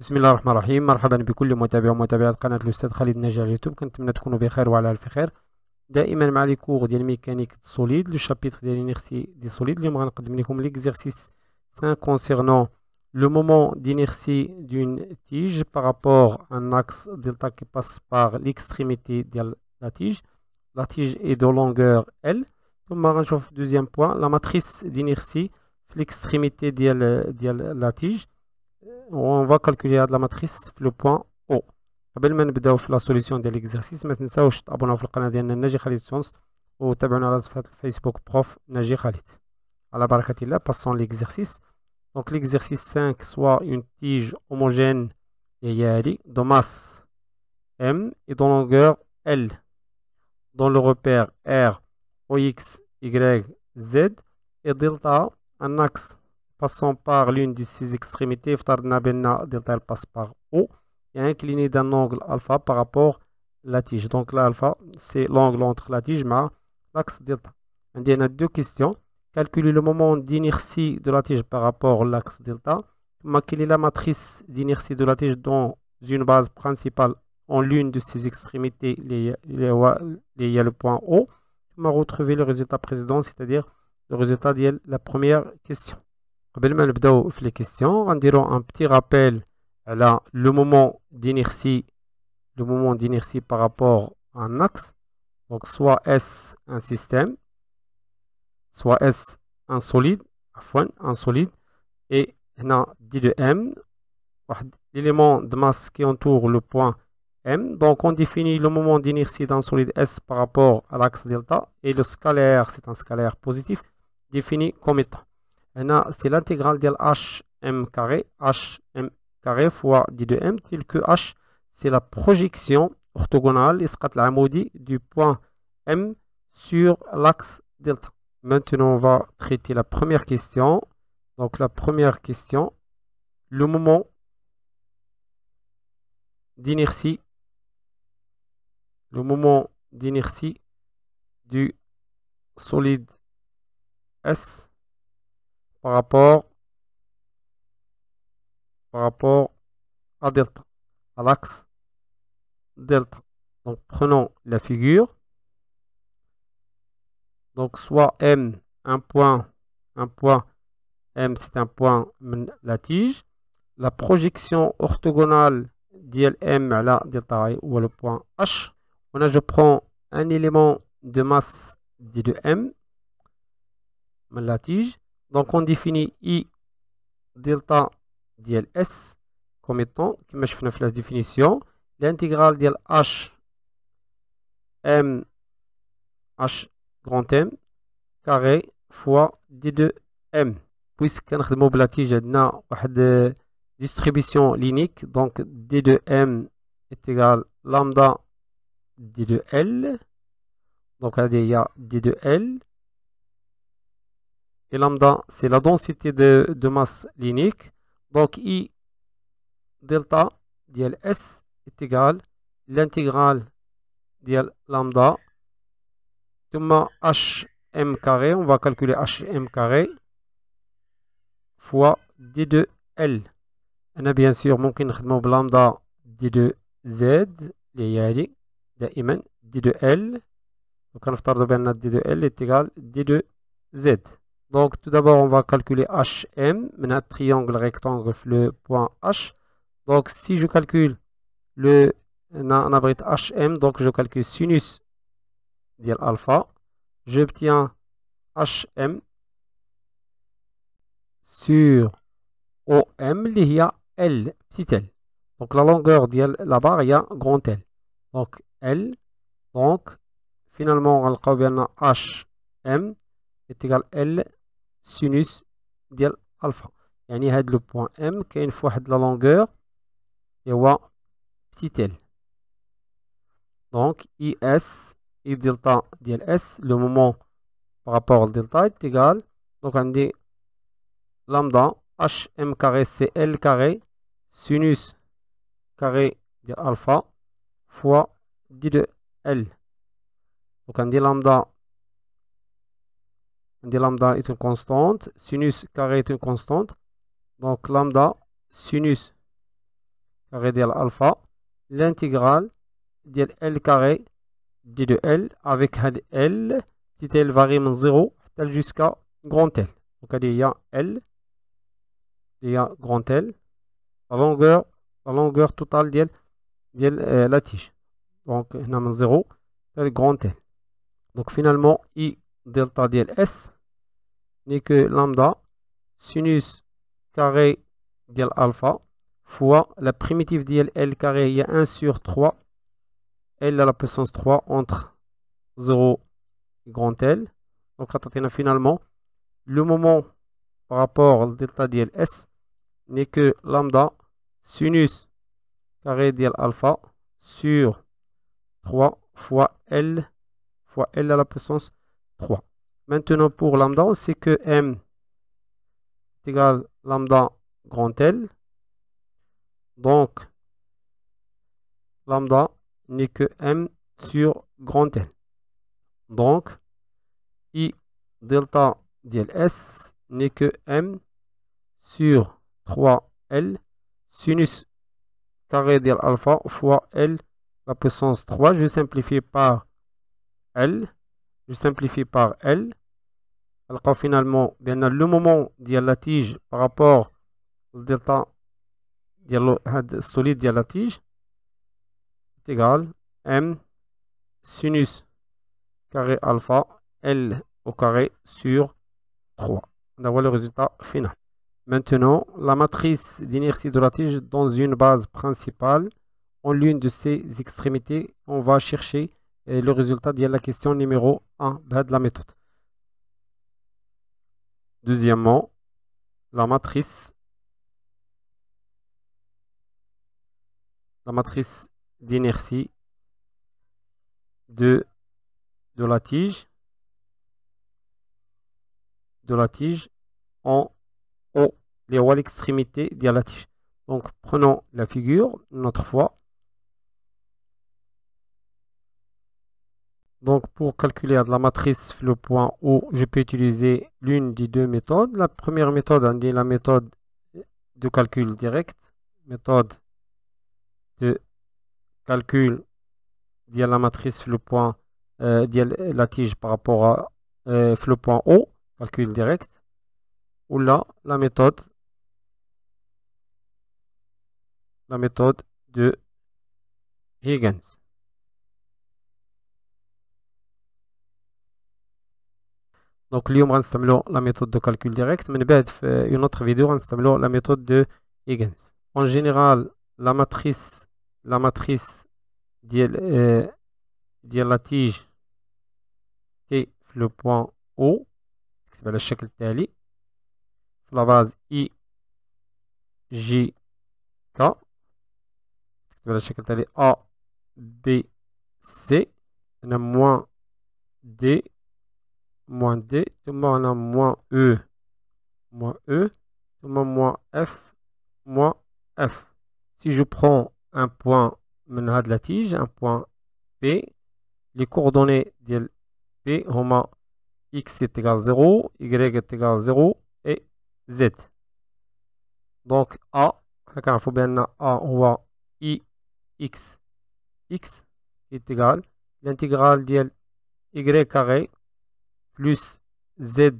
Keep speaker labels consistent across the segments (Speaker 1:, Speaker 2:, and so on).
Speaker 1: بسم الله الرحمن الرحيم. مرحبا بكل متابع ومتابعات قناة الأستاذ خالد النجار على اليوتيوب. كنتمنى تكونوا بخير وعلى ألف خير. دائما مع لي كور ديال ميكانيك سوليد لو شابيتر ديال l'inertie دي سوليد. اليوم غنقدم لكم l'exercice 5 concernant le moment d'inertie d'une tige par rapport à un axe delta qui passe par l'extrémité de la tige. La tige est de longueur L. ثم غنشوف deuxième point la matrice d'inertie في l'extrémité ديال la tige. On va calculer la matrice في le point O. قبل ما نبداو في لا سوليسيون ديال ليكزارسيس ما تنساوش تابوناو في القناه ديالنا ناجي خالد سونس وتابعونا على صفحه الفيسبوك بروف ناجي خالد. على بركه الله. Passons l'exercice. Donc l'exercice 5, soit une tige homogène de masse M et de longueur L dans le repère R, OX, Y, Z et delta un axe passant par l'une de ces extrémités. افترضنا بأن delta elle passe par O et incliné d'un angle alpha par rapport à la tige. Donc là, alpha, c'est l'angle entre la tige et l'axe delta. On a deux questions. Calculer le moment d'inertie de la tige par rapport à l'axe delta. Quelle est la matrice d'inertie de la tige dans une base principale en l'une de ses extrémités? Il y a le point O. On va retrouver le résultat précédent, c'est-à-dire le résultat de la première question. قبل ما نبداو في les questions, غنديرو un petit rappel على le moment d'inertie par rapport à un axe. Donc soit S un système, soit S un solide, et هنا D de M, l'élément de masse qui entoure le point M. Donc on définit le moment d'inertie d'un solide S par rapport à l'axe delta, et le scalaire, c'est un scalaire positif, défini comme étant. C'est l'intégrale de HM carré fois D de M, tel que H, c'est la projection orthogonale du point M sur l'axe delta. Maintenant, on va traiter la première question. Donc, la première question, le moment d'inertie du solide S par rapport à delta, à l'axe delta. Donc prenons la figure. Donc soit M, un point M, c'est un point la tige. La projection orthogonale d'M à la delta ou le point H. Je prends un élément de masse D de M, la tige. Donc on définit I delta dls comme étant, comme je fais la définition, l'intégrale de H M H grand M carré fois D de M. Puisque nous la tige عندنا واحد distribution linéaire, donc D de M est égal lambda D de L. Donc il y a D de L. Et lambda, c'est la densité de masse linéaire. Donc I delta dls est égal l'intégrale de lambda hm carré, on va calculer hm carré fois d de L. On a bien sûr ممكن نخدمو بلامدا d de Z اللي هي هادي دائما d de L. Donc نفترضوا بأن d de L est égal d de Z. Donc tout d'abord on va calculer HM, maintenant triangle rectangle le point H. Donc si je calcule le abrite HM, donc je calcule sinus de alpha, j'obtiens HM sur OM, il y a L, petit l. Donc la longueur de la barre, il y a grand L. Donc L, donc finalement on va bien HM est égal L sinus ديال alpha. يعني هاد le point M كاين في واحد la longueur et هو petit l. Donc IS I delta ديال S, le moment par rapport au delta est égal, donc on dit lambda HM carré c'est L carré sinus carré de alpha fois D de L. Donc on dit lambda est une constante, sinus carré est une constante, donc lambda sinus carré ديال alpha l'intégrale ديال L carré d de L avec هاد L petit L varie من 0 حتى jusqu'à grand L. Donc هادي هي L هي grand L la longueur totale ديال la tige. Donc هنا من 0 حتى grand L. Donc finalement I delta ديال S n'est que lambda sinus carré ديال alpha fois la primitive ديال L carré il y a 1 sur 3 L à la puissance 3 entre 0 et grand L. Donc finalement le moment par rapport au delta ديال S n'est que lambda sinus carré ديال alpha sur 3 fois L à la puissance 3. Maintenant pour lambda on sait que M est égal à lambda grand L. Donc lambda n'est que M sur grand L. Donc I delta ديال S n'est que M sur 3L sinus carré ديال alpha fois L la puissance 3. Je simplifie par L. Alors finalement bien le moment ديال la tige par rapport au delta ديال هاد solide ديال la tige est égal M sinus carré alpha L au carré sur 3. On a le résultat final. Maintenant, la matrice d'inertie de la tige dans une base principale, en l'une de ses extrémités, on va chercher le résultat de la question numéro 1 de la méthode. Deuxièmement, la matrice d'inertie de la tige en haut, les hauts à l'extrémité de la tige. Donc prenons la figure une autre fois. Donc pour calculer la matrice le point O, je peux utiliser l'une des deux méthodes. La première méthode est la méthode de calcul direct, méthode de calcul de la matrice le point de la tige par rapport à le point O, calcul direct, ou là la méthode de Huygens. Donc اليوم غنستعملوا la méthode de calcul direct, mais بعد في une autre vidéo غنستعملوا la méthode de Huygens. En général la matrice ديال la tige T في le point O تكتب على الشكل التالي في la base I J K تكتب على الشكل التالي A B C هنا moins D ثم هنا moins E ثم moins F. Si je prends un point من هاد la tige, un point P, les coordonnées de P هما X est égal à 0, Y est égal à 0 et Z. Donc A, كنعرفوا بأن A هو X est égal l'intégrale ديال Y carré plus Z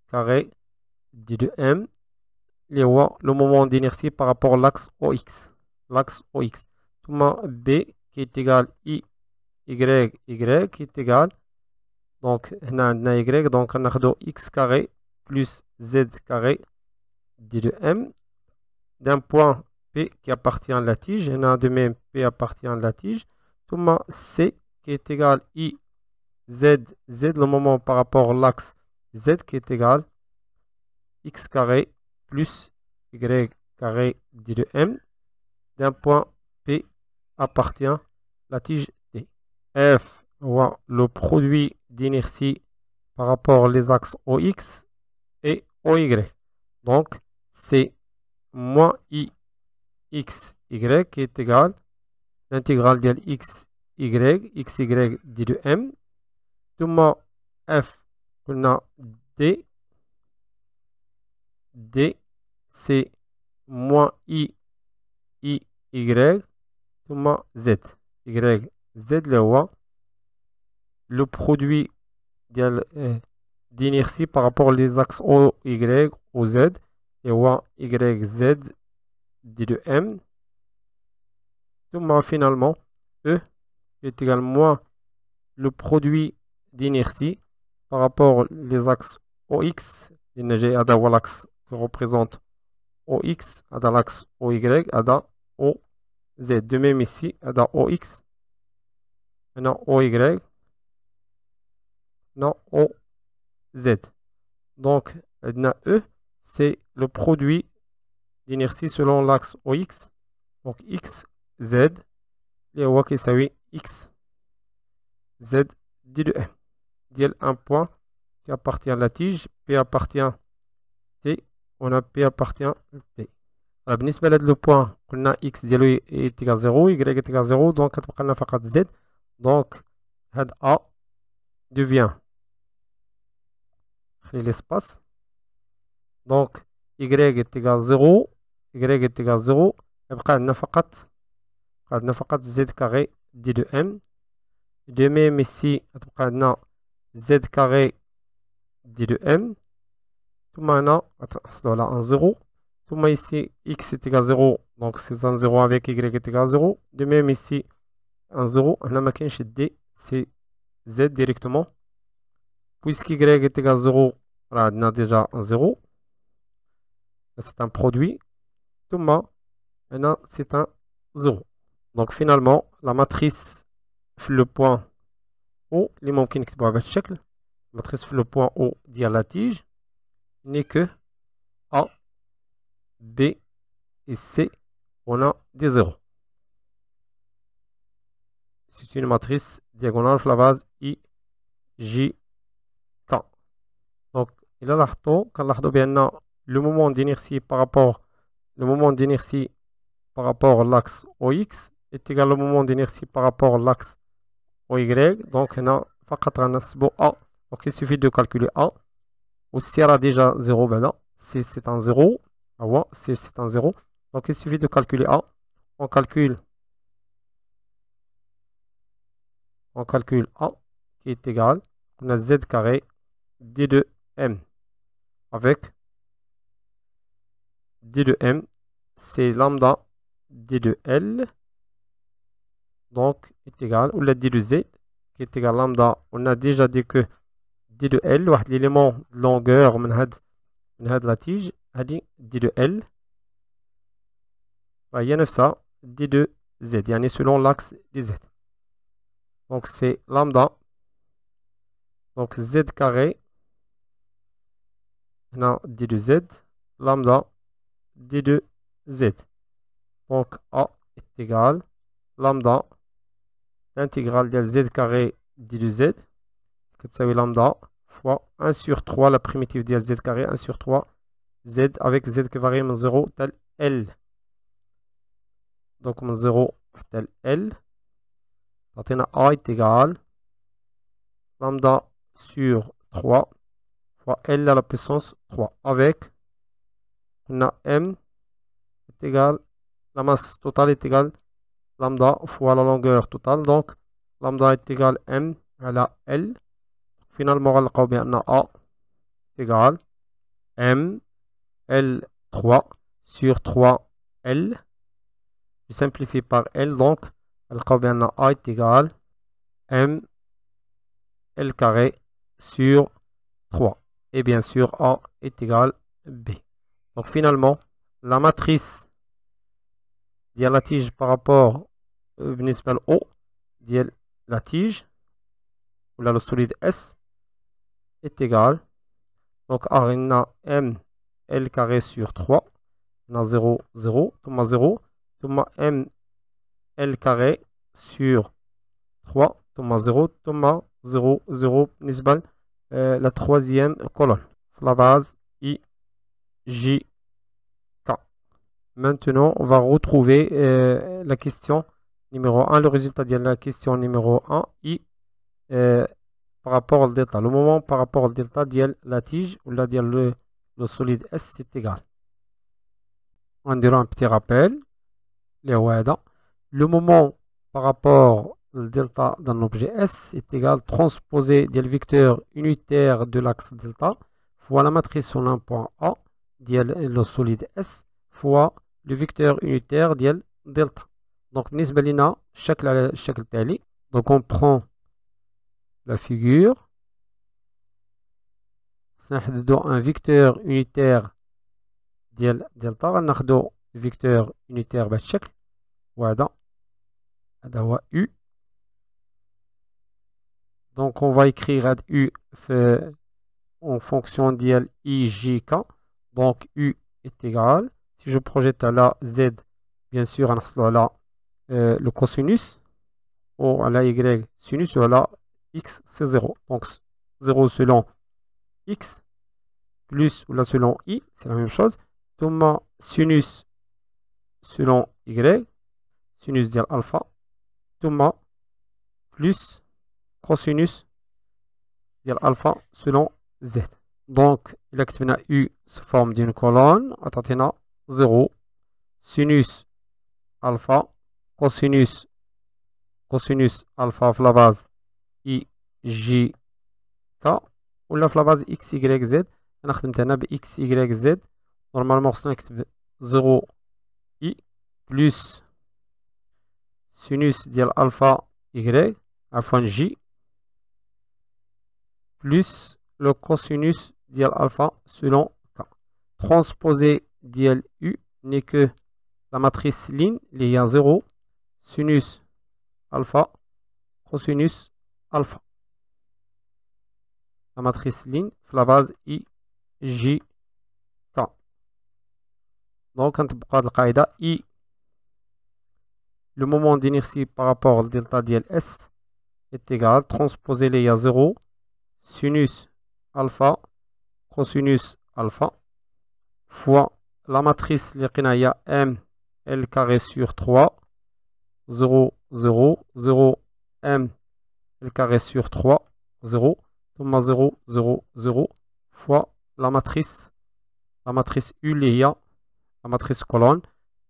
Speaker 1: carré d de M اللي هو le moment d'inertie par rapport à l'axe OX. ثم B qui est égal Y qui est égal donc هنا عندنا Y donc ناخدو X carré plus Z carré d de M d'un point P qui appartient à la tige, هنا de même P appartient à la tige, ثم C qui est égal I Z le moment par rapport à l'axe Z qui est égal X carré plus Y carré d de M d'un point P appartient à la tige T. F ou le produit d'inertie par rapport aux axes OX et OY. Donc c'est moins I XY qui est égal l'intégrale de XY d de M ثم F قلنا D c'est moins I Y ثم Z. Y Z اللي هو le produit d'inertie par rapport aux axes O, Y, O, Z. Et Y, Z dit de M. Finalement, E est égal moins le produit d'inertie par rapport aux axes OX. J'ai l'axe que représente OX, à l'axe OY, à OZ. De même ici, à OX, à OY, à OZ. Donc, E, c'est le produit d'inertie selon l'axe OX. Donc, X, Z, et on qui s'appelle X, Z, dit de M. Dit un point qui appartient à la tige, P appartient à T, on a P appartient à T. Alors, بالنسبة لهذا لو بوان قلنا X ديالو est égal 0, Y est égal 0, donc كتبقى لنا فقط Z. Donc, هاد A devient l'espace. Donc, Y est égal 0, Y est égal 0, يبقى عندنا فقط Z carré d de M. De même ici, تبقى عندنا Z carré d de M. ثم هنا غتحصلوا على 1 0. ثم ici, X est égal 0, donc c'est un 0 avec Y est égal 0. De même ici, 1 0, هنا ما كاينش D, c'est Z directement. Puisque Y est égal 0, on a déjà un 0. C'est un produit. ثم هنا c'est un 0. Donc finalement, la matrice le point O, اللي ممكن نكتبوها بهذا الشكل. La matrice le point O ديال la tige n'est que A, B et C, on a des zéros. C'est une matrice diagonale sur la base I, J, K. Donc, il a لاحظوا بأن le moment d'inertie par rapport à l'axe OX est égal au moment d'inertie par rapport à l'axe OY. Donc, on a فقط غنحسبوا A. Donc, il suffit de calculer A. Ou si elle a déjà 0, ben là, C c'est un 0. C c'est un 0. Donc, il suffit de calculer A. On calcule A qui est égal, on a Z carré D de M avec D de M, c'est lambda D de L, donc est égal, ou la D de Z qui est égal lambda, on a déjà dit que D de L, l'élément de longueur من هاد la tige, هادي D de L, هي نفسها D de Z, يعني selon l'axe des Z. Donc c'est lambda, donc Z carré, on D de Z, lambda D de Z. Donc A est égal lambda, l'intégrale de Z carré D de Z, c'est lambda fois 1 sur 3, la primitive de Z carré, 1 sur 3, Z avec Z qui varie de 0 tel L. Donc من 0 tel L. A est égal lambda sur 3 fois L à la puissance 3 avec on a M est égal, la masse totale est égale lambda fois la longueur totale, donc lambda est égal M à la L. Finalement غنلقاو بأن A est égal M L3 sur 3L. Je simplifie par L, donc غنلقاو بأن A est égal M L carré sur 3. Et bien sûr, A est égal B. Donc finalement, la matrice de la tige par rapport بالنسبة O de la tige, ou là le solide S, est égal. Donc A on a M L carré sur 3. On a 0, 0, ثم 0, ثم M L carré sur 3, ثم 0, ثم 0, 0 بالنسبة la troisième colonne. La base I, J, K. Maintenant, on va retrouver la question numéro 1, le résultat de la question numéro 1, I, par rapport au delta. Le moment par rapport au delta de la tige, ou là, le solide S, c'est égal. On dira un petit rappel. اللي هو هذا. لو مومون بارابور للدلتا d'un objet S est égal transposé ديال الفيكتور unitaire de l'axe delta fois la matrice sur un point A ديال لو solide S fois le vecteur unitaire ديال delta. Donc بالنسبة لنا الشكل على الشكل التالي. Donc on prend la figure, سنحددو un vecteur unitaire ديال دلتا. غناخدو vecteur unitaire بهذا الشكل، وهذا هو U. Donc on va écrire هاد U en fonction ديال IJK. Donc U est égal, si je projette à la Z, bien sûr غنحصلو على le cosinus, ou à la Y sinus, ou à la X c'est 0. Donc 0 selon X plus ou là selon I, c'est la même chose. ثم sinus selon Y, sinus ديال alpha, ثم plus cosinus ديال alpha selon Z. Donc il a كتبنا U sous forme d'une colonne غتعطينا 0 sinus alpha cosinus alpha في لا باز I J K ولا في لا باز X Y Z. انا خدمت هنا ب X Y Z. نورمالمون خصنا نكتب 0 I plus sinus ديال alpha Y عفوا J plus le cosinus ديال alpha selon K. Transposé ديال U n'est que la matrice ligne اللي هي 0 sinus alpha cosinus alpha. La matrice ligne في la base I J K. Donc كنطبقوا هذه القاعدة. I le moment d'inertie par rapport au delta ديال S est égal transposé لي هي 0 sinus alpha cosinus alpha fois la matrice اللي لقينا هي M L carré sur 3 0 0 0 M L carré sur 3 0 ثم 0 0 0 fois la matrice U اللي هي la matrice colonne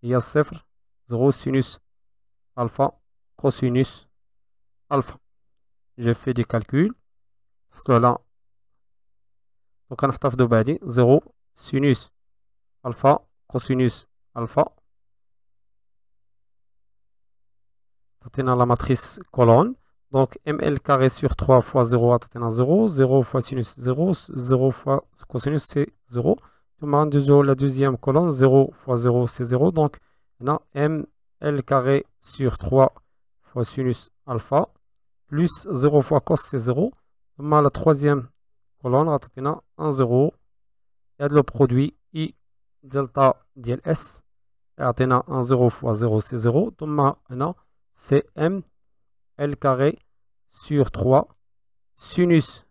Speaker 1: هي 0 0 sinus alpha cosinus alpha. J'ai fait des calculs. Cela donc غنحتفظوا بعدي 0 sinus alpha cosinus alpha تعطينا la matrice colonne. Donc ml carré sur 3 fois 0 تعطينا 0 0 fois sinus 0 0 fois cosinus c'est 0 ثم ندوزو la deuxième colonne 0 fois 0 c'est 0. Donc هنا ml carré sur 3 fois sinus alpha plus 0 fois cos c'est 0 ثم la troisième colonne غتعطينا 1 0 et le produit I delta ديال S يعطينا 1 0 fois 0 c'est 0 ثم هنا c'est M L carré sur 3 sinus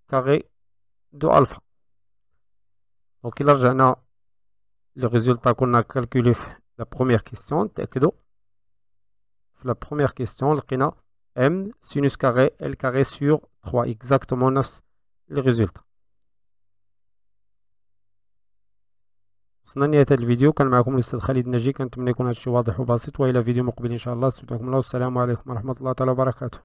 Speaker 1: carré de alpha. Donc إلا رجعنا le résultat qu'on a calculé في la première question نتأكدوا في la première question لقينا M sinus carré L carré sur 3 exactement نفس le résultat. وصلنا لنهاية هذا الفيديو. كان معكم الأستاذ خالد الناجي. كنتمنى يكون هذا الشيء واضح وبسيط، وإلى فيديو مقبل إن شاء الله. استودعكم الله والسلام عليكم ورحمة الله تعالى وبركاته.